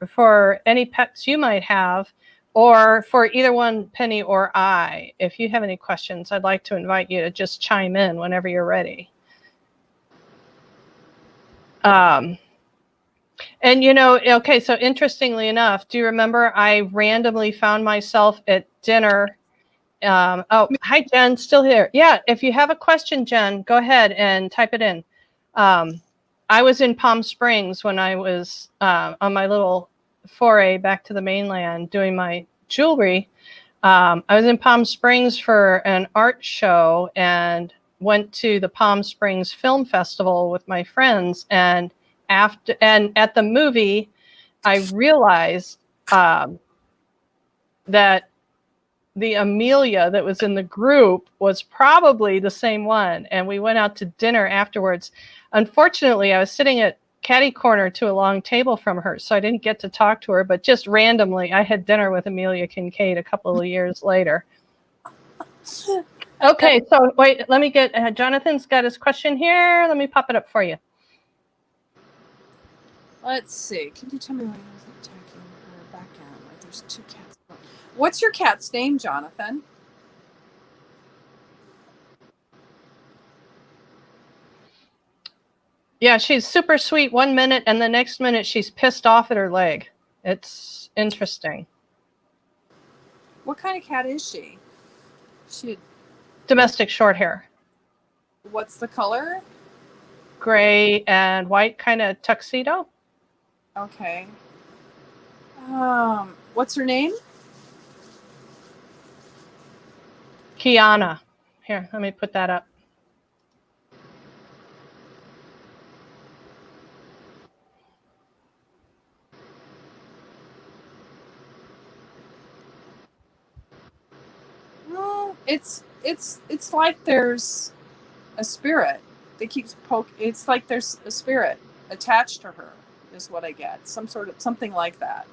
for any pets you might have, or for either one, Penny or I, if you have any questions, I'd like to invite you to just chime in whenever you're ready. And okay, so interestingly enough, do you remember I randomly found myself at dinner? Hi, Jen, still here. Yeah, if you have a question, Jen, go ahead and type it in. I was in Palm Springs when I was on my little foray back to the mainland doing my jewelry. I was in Palm Springs for an art show and went to the Palm Springs Film Festival with my friends. And at the movie, I realized that the Amelia that was in the group was probably the same one. And we went out to dinner afterwards. Unfortunately, I was sitting at catty corner to a long table from her, so I didn't get to talk to her, but just randomly, I had dinner with Amelia Kincaid a couple of years later. Okay, so wait, let me get, Jonathan's got his question here. Let me pop it up for you. Let's see. Can you tell me why I was attacking her back end? Like there's two cats. What's your cat's name, Jonathan? Yeah, she's super sweet 1 minute, and the next minute she's pissed off at her leg. It's interesting. What kind of cat is she? Domestic short hair. What's the color? Gray and white, kind of tuxedo. Okay. What's her name? Kiana. Here, let me put that up. Well, it's like there's a spirit that keeps it's like there's a spirit attached to her, is what I get. Something like that.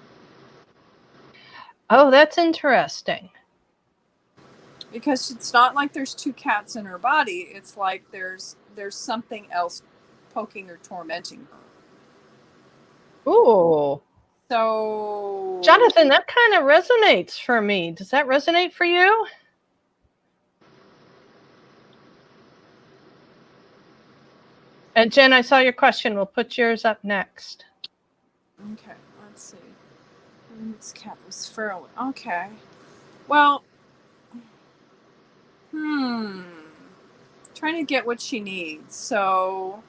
Oh, that's interesting. Because it's not like there's two cats in her body. It's like there's something else poking or tormenting her. Ooh. So, Jonathan, that kind of resonates for me. Does that resonate for you? And Jen, I saw your question. We'll put yours up next. Okay, let's see. This cat was feral. Okay. Well, trying to get what she needs. So,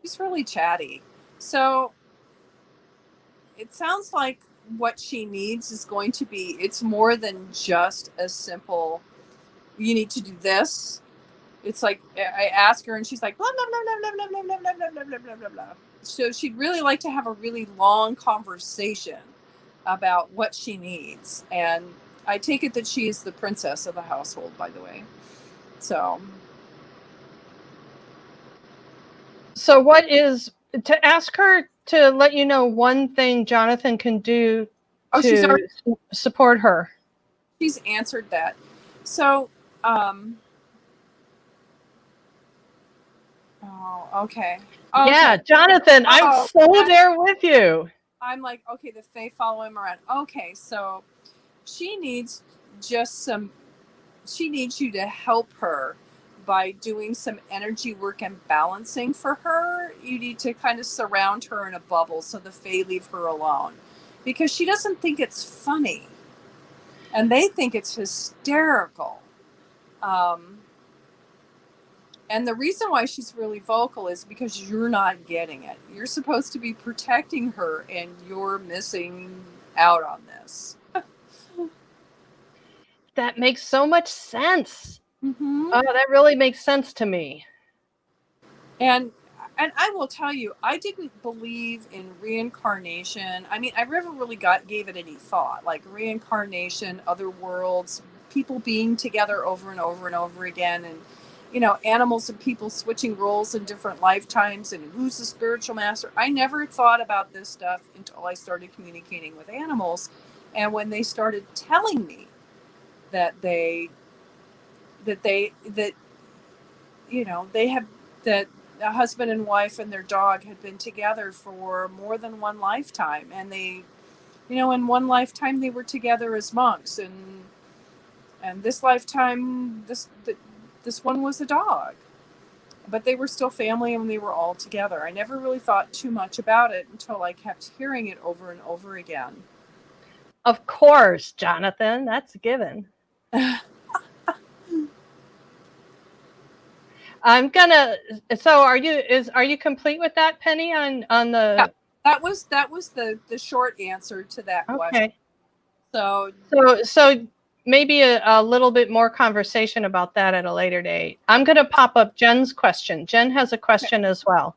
she's really chatty. So, it sounds like what she needs is going to be, it's more than just a simple, you need to do this. It's like I ask her and she's like, blah, blah, blah, blah, blah, blah, blah, blah, blah, blah, blah, blah, blah. So she'd really like to have a really long conversation about what she needs. And I take it that she is the princess of the household, by the way. So what is, to ask her to let you know one thing Jonathan can do to support her? She's answered that. So, okay. Yeah, Jonathan, I'm so there with you. I'm like, okay, the Fae follow him around. Okay, so she needs just some needs you to help her by doing some energy work and balancing for her. You need to kind of surround her in a bubble so the Fae leave her alone, because she doesn't think it's funny, and they think it's hysterical. And the reason why she's really vocal is because you're not getting it. You're supposed to be protecting her, and you're missing out on this. That makes so much sense. Mm-hmm. Oh, that really makes sense to me. And I will tell you, I didn't believe in reincarnation. I mean, I never really gave it any thought, like reincarnation, other worlds, people being together over and over and over again, and animals and people switching roles in different lifetimes, and who's the spiritual master. I never thought about this stuff until I started communicating with animals, and when they started telling me that they have that a husband and wife and their dog had been together for more than one lifetime, and they, in one lifetime they were together as monks, and this lifetime this one was a dog, but they were still family and they were all together. I never really thought too much about it until I kept hearing it over and over again. Of course, Jonathan, that's a given. So are you complete with that, Penny, on the? Yeah, that was the short answer to that question. So maybe a little bit more conversation about that at a later date. I'm going to pop up Jen's question. Jen has a question as well.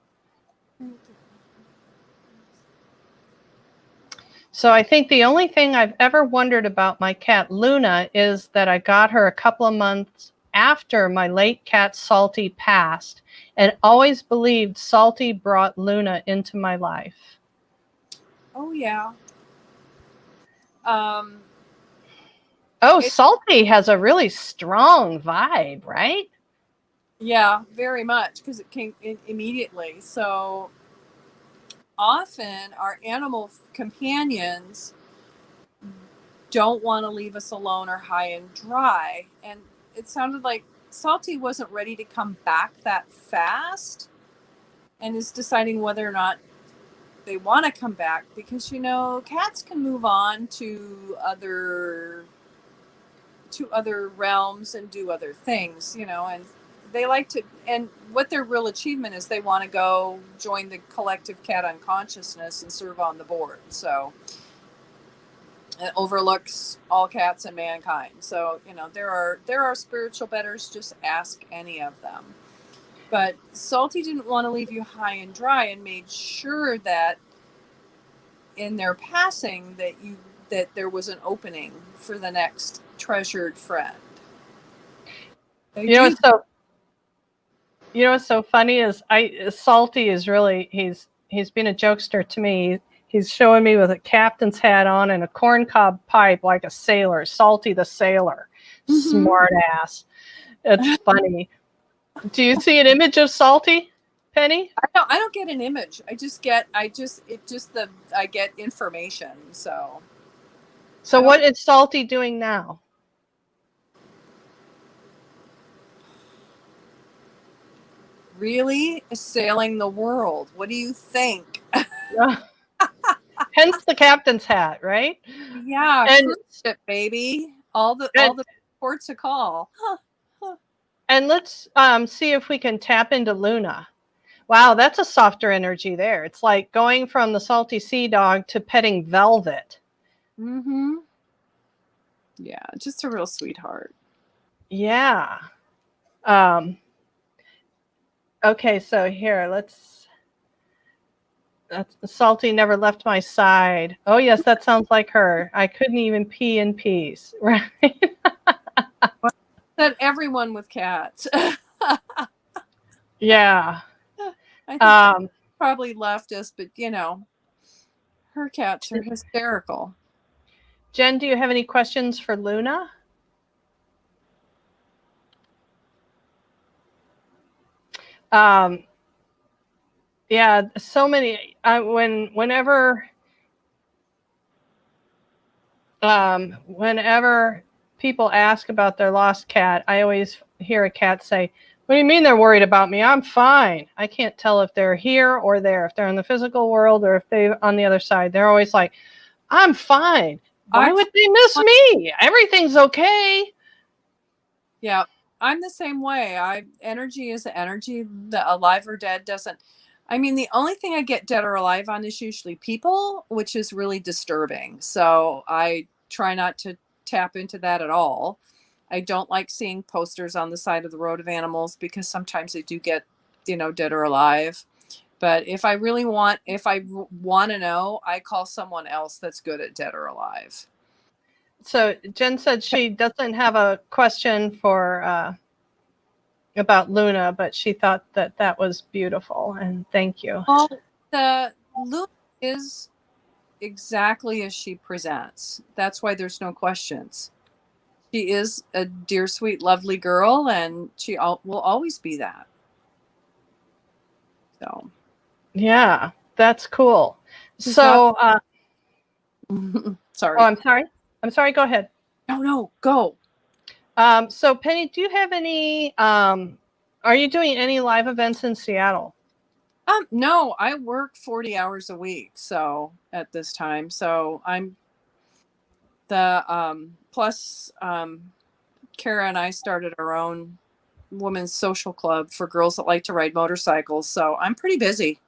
So I think the only thing I've ever wondered about my cat Luna is that I got her a couple of months after my late cat Salty passed, and always believed Salty brought Luna into my life. Oh yeah. Salty has a really strong vibe, right? Yeah, very much, because it came in immediately. So often our animal companions don't want to leave us alone or high and dry. And it sounded like Salty wasn't ready to come back that fast, and is deciding whether or not they want to come back, because cats can move on to other realms and do other things, and they like to, and what their real achievement is, they want to go join the collective cat unconsciousness and serve on the board. So it overlooks all cats and mankind. So there are spiritual betters. Just ask any of them. But Salty didn't want to leave you high and dry, and made sure that in their passing that there was an opening for the next treasured friend. What's so funny is Salty is really, he's been a jokester to me. He's showing me with a captain's hat on and a corncob pipe like a sailor, Salty the sailor. Mm-hmm. Smart ass. It's funny. Do you see an image of Salty, Penny? I don't get an image. I get information. So what is Salty doing now? Really sailing the world. What do you think? Hence the captain's hat, right? Yeah, cruise ship, baby. All the ports a call. And let's see if we can tap into Luna. Wow, that's a softer energy there. It's like going from the salty sea dog to petting Velvet. Mm-hmm. Yeah, just a real sweetheart. Yeah. Okay, so here, Salty never left my side. Oh, yes, that sounds like her. I couldn't even pee in peace. Right? That everyone with cats. Yeah. I think probably left us, but her cats are hysterical. Jen, do you have any questions for Luna? Yeah, so many. Whenever people ask about their lost cat, I always hear a cat say, "What do you mean they're worried about me? I'm fine." I can't tell if they're here or there, if they're in the physical world or if they're on the other side. They're always like, "I'm fine. Why I'm would they miss me? Everything's okay." Yeah, I'm the same way. Energy is energy. The alive or dead doesn't. I mean, the only thing I get dead or alive on is usually people, which is really disturbing. So I try not to tap into that at all. I don't like seeing posters on the side of the road of animals because sometimes they do get, dead or alive. But if I want to know, I call someone else that's good at dead or alive. So Jen said she doesn't have a question for about Luna, but she thought that that was beautiful, and thank you. Well, the Luna is exactly as she presents. That's why there's no questions. She is a dear, sweet, lovely girl, and she will always be that. So, Yeah, that's cool. she's not. So, oh, Sorry. I'm sorry. I'm sorry. Go ahead. No, go. So Penny, do you have any? Are you doing any live events in Seattle? No, I work 40 hours a week. So at this time, so I'm the plus Kara and I started our own women's social club for girls that like to ride motorcycles. So I'm pretty busy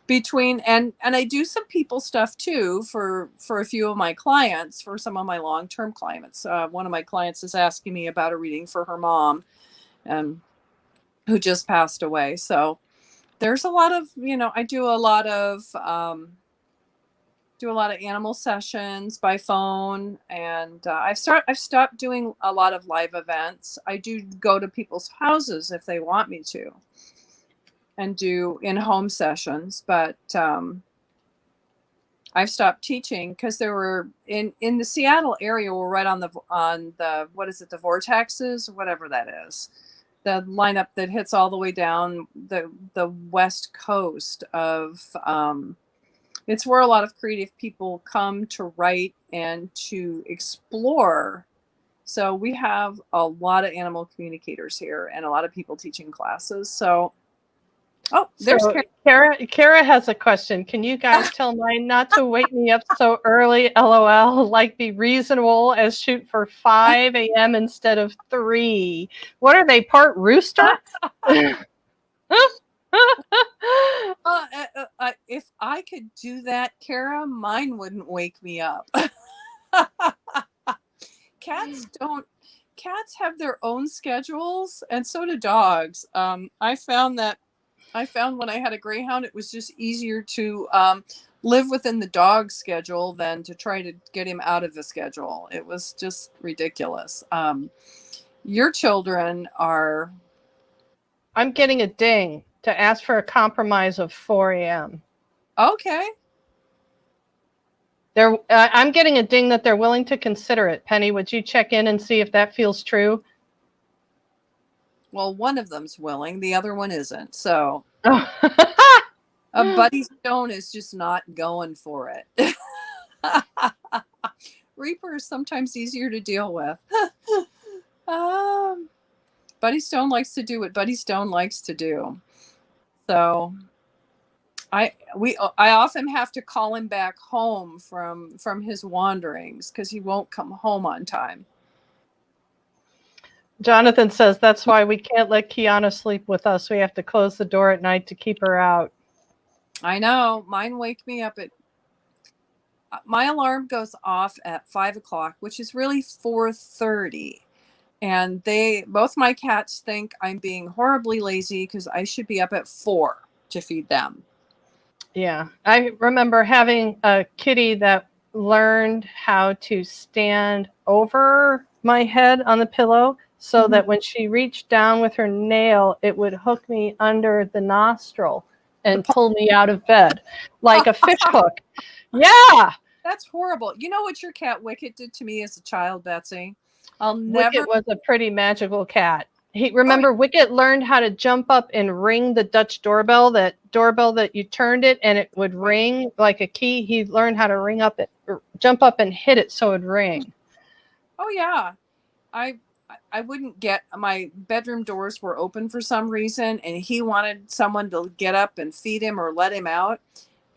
between and I do some people stuff too for a few of my clients, for some of my long-term clients. One of my clients is asking me about a reading for her mom, who just passed away. So there's a lot of, I do a lot of animal sessions by phone, and I've stopped doing a lot of live events. I do go to people's houses if they want me to, and do in-home sessions, but I've stopped teaching because there were in the Seattle area. We're right on the what is it, the vortexes, whatever that is, the lineup that hits all the way down the west coast of. It's where a lot of creative people come to write and to explore. So we have a lot of animal communicators here and a lot of people teaching classes. So, there's So Kara has a question. Can you guys tell mine not to wake me up so early? LOL. Like, be reasonable as shoot for 5 a.m. instead of 3. What are they? Part rooster? If I could do that, Kara, mine wouldn't wake me up. Cats don't. Cats have their own schedules, and so do dogs. I found when I had a greyhound, it was just easier to live within the dog's schedule than to try to get him out of the schedule. It was just ridiculous. Your children are. I'm getting a ding to ask for a compromise of 4 a.m. Okay. I'm getting a ding that they're willing to consider it. Penny, would you check in and see if that feels true? Well, one of them's willing, the other one isn't. So Oh. Buddy Stone is just not going for it. Reaper is sometimes easier to deal with. Buddy Stone likes to do what Buddy Stone likes to do. So I often have to call him back home from his wanderings because he won't come home on time. Jonathan says that's why we can't let Kiana sleep with us. We have to close the door at night to keep her out. I know. Mine wake me up at. My alarm goes off at 5 o'clock, which is really 4:30. And both my cats think I'm being horribly lazy because I should be up at 4 to feed them. Yeah. I remember having a kitty that learned how to stand over my head on the pillow so that when she reached down with her nail, it would hook me under the nostril and pull me out of bed like a fish hook. Yeah. That's horrible. You know what your cat Wicket did to me as a child, Betsy? Wicket was a pretty magical cat. Wicket learned how to jump up and ring the Dutch doorbell, that doorbell that you turned it and it would ring like a key. He learned how to jump up and hit it so it would ring. Oh yeah. I I wouldn't get, my bedroom doors were open for some reason, and he wanted someone to get up and feed him or let him out,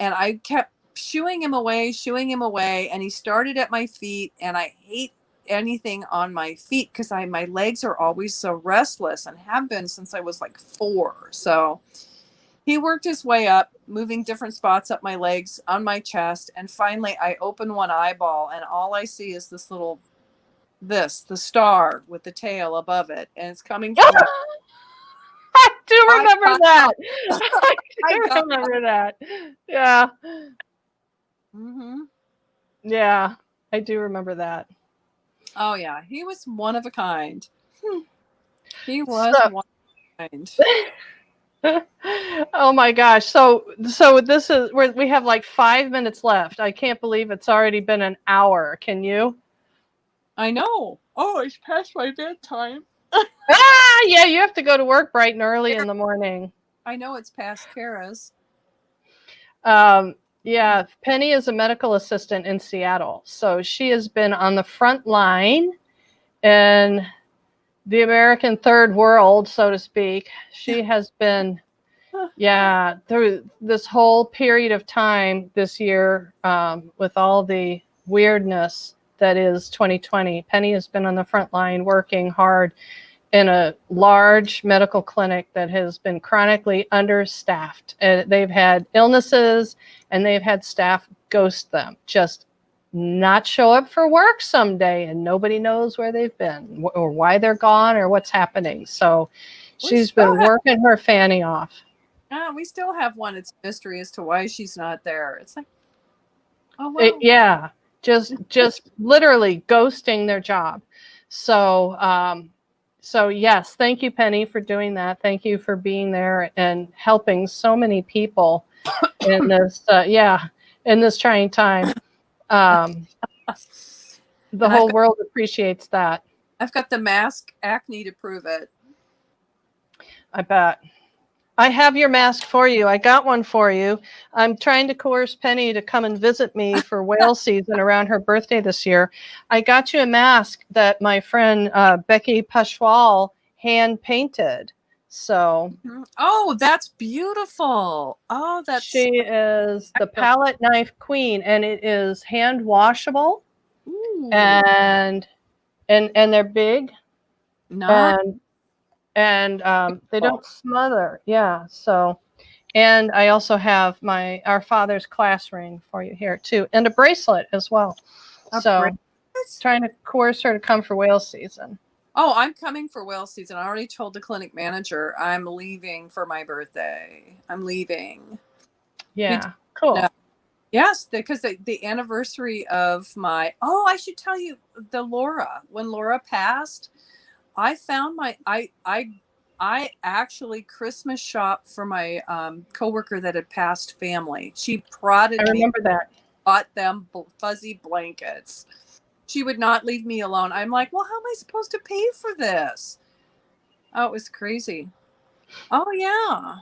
and I kept shooing him away, and he started at my feet, and I hate anything on my feet because I my legs are always so restless and have been since I was like 4. So he worked his way up, moving different spots up my legs, on my chest, and finally I open one eyeball and all I see is the star with the tail above it, and it's coming from my I do I remember got that. up. I I do got up. remember that. Yeah. Hmm. Yeah. I do remember that. Oh yeah, he was one of a kind. He was So, one of a kind. oh my gosh. So this is where we have like 5 minutes left. I can't believe it's already been an hour. Can you? I know. Oh, it's past my bedtime. Ah, yeah, you have to go to work bright and early in the morning. I know it's past Kara's. Um, yeah, Penny is a medical assistant in Seattle. So she has been on the front line in the American third world, so to speak. She has been, yeah, through this whole period of time this year, with all the weirdness that is 2020. Penny has been on the front line working hard in a large medical clinic that has been chronically understaffed. They've had illnesses and they've had staff ghost them, just not show up for work someday, and nobody knows where they've been or why they're gone or what's happening. So We she's still been working her fanny off. we still have one. It's a mystery as to why she's not there. It's like, oh well. Yeah, just literally ghosting their job. So so yes, thank you, Penny, for doing that. Thank you for being there and helping so many people in this yeah, in this trying time. Um, the And whole world appreciates that. I've got the mask acne to prove it. I bet. I have your mask for you. I got one for you. I'm trying to coerce Penny to come and visit me for whale season around her birthday this year. I got you a mask that my friend Becky Pashwal hand painted. So Mhm. Oh, that's beautiful. Oh, that's she is the spectacular. palette knife queen, and it is hand washable, Ooh, and they're big, not and they beautiful. don't smother. Yeah. So. And I also have our father's class ring for you here too, and a bracelet as well. A So bracelet? trying to coerce her to come for whale season. Oh, I'm coming for whale season. I already told the clinic manager I'm leaving for my birthday. I'm leaving. He didn't Yeah, know. cool. Yes, because the anniversary of my, oh, I should tell you, the Laura, when Laura passed, I found I actually Christmas shopped for my coworker that had passed family. She I prodded me, remember that. bought them fuzzy blankets. She would not leave me alone. I'm like, well, how am I supposed to pay for this? Oh, it was crazy. Oh yeah.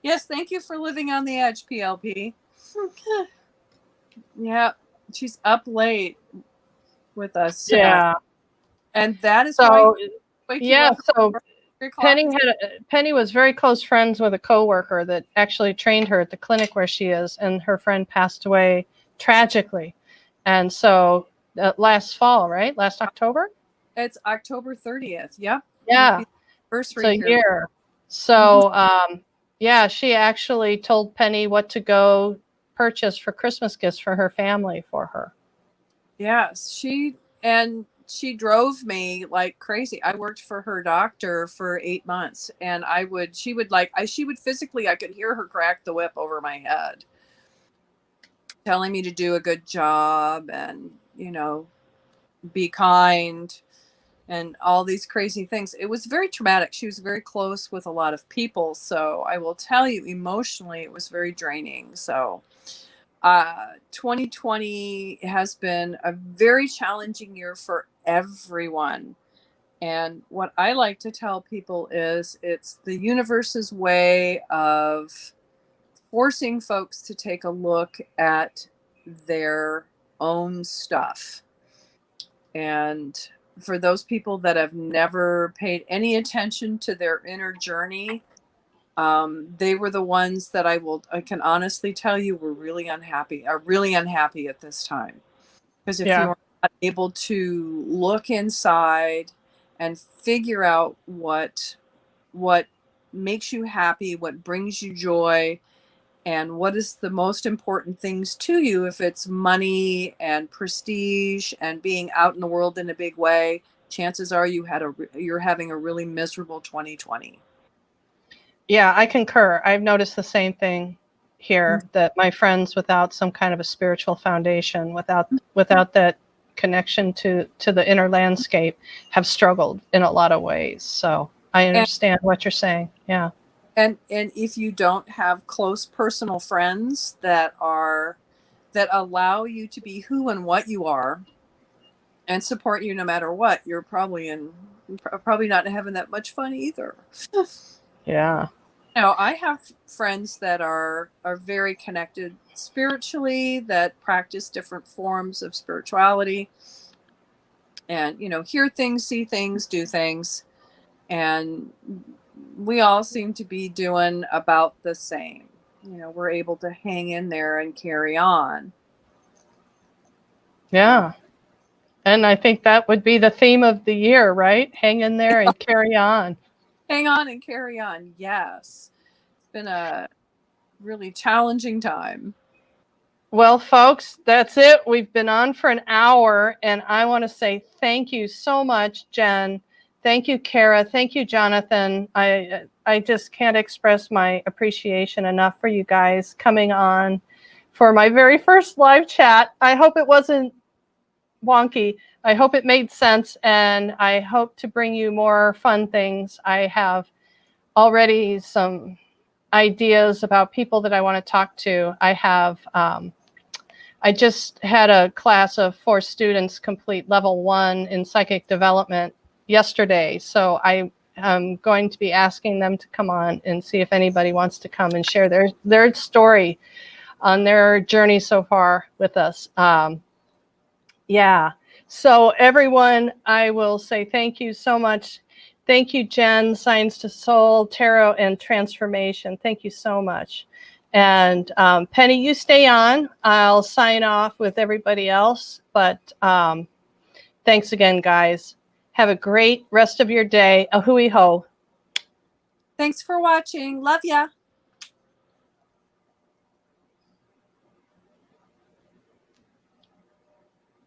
Yes, thank you for living on the edge, PLP. Yeah, she's up late with us tonight, Yeah. and that is why So wake you yeah, up so at 3 o'clock. Penny was very close friends with a coworker that actually trained her at the clinic where she is, and her friend passed away tragically. And so last fall, right? Last October? It's October 30th. Yep, will Yeah. be the It's anniversary a here. year. Mhm. So, yeah, she actually told Penny what to go purchase for Christmas gifts for her family for her. Yes, she drove me like crazy. I worked for her doctor for 8 months, and she would like, she would physically, I could hear her crack the whip over my head, telling me to do a good job and, be kind and all these crazy things. It was very traumatic. She was very close with a lot of people. So I will tell you, emotionally, it was very draining. So 2020 has been a very challenging year for everyone. And what I like to tell people is it's the universe's way of forcing folks to take a look at their own stuff. And for those people that have never paid any attention to their inner journey, they were the ones that I can honestly tell you are really unhappy at this time. Because if Yeah. you're not able to look inside and figure out what makes you happy, what brings you joy, and what is the most important things to you, if it's money and prestige and being out in the world in a big way, chances are you're having a really miserable 2020. Yeah, I concur. I've noticed the same thing here, that my friends without some kind of a spiritual foundation, without that connection to the inner landscape, have struggled in a lot of ways. So I And understand what you're saying. Yeah. and if you don't have close personal friends that allow you to be who and what you are and support you no matter what, you're probably not having that much fun either. Yeah. Now, I have friends that are very connected spiritually, that practice different forms of spirituality, and hear things, see things, do things, and we all seem to be doing about the same. We're able to hang in there and carry on. Yeah. And I think that would be the theme of the year, right? Hang in there and carry on. Hang on and carry on. Yes. It's been a really challenging time. Well, folks, that's it. We've been on for an hour, and I want to say thank you so much, Jen. Thank you, Kara. Thank you, Jonathan. I just can't express my appreciation enough for you guys coming on for my very first live chat. I hope it wasn't wonky. I hope it made sense, and I hope to bring you more fun things. I have already some ideas about people that I want to talk to. I just had a class of 4 students complete level 1 in psychic development yesterday. So I am going to be asking them to come on and see if anybody wants to come and share their story on their journey so far with us. Yeah. So everyone, I will say thank you so much. Thank you, Jen, Signs to Soul, Tarot, and Transformation. Thank you so much. And Penny, you stay on. I'll sign off with everybody else. But thanks again, guys. Have a great rest of your day. A hui ho. Thanks for watching. Love ya.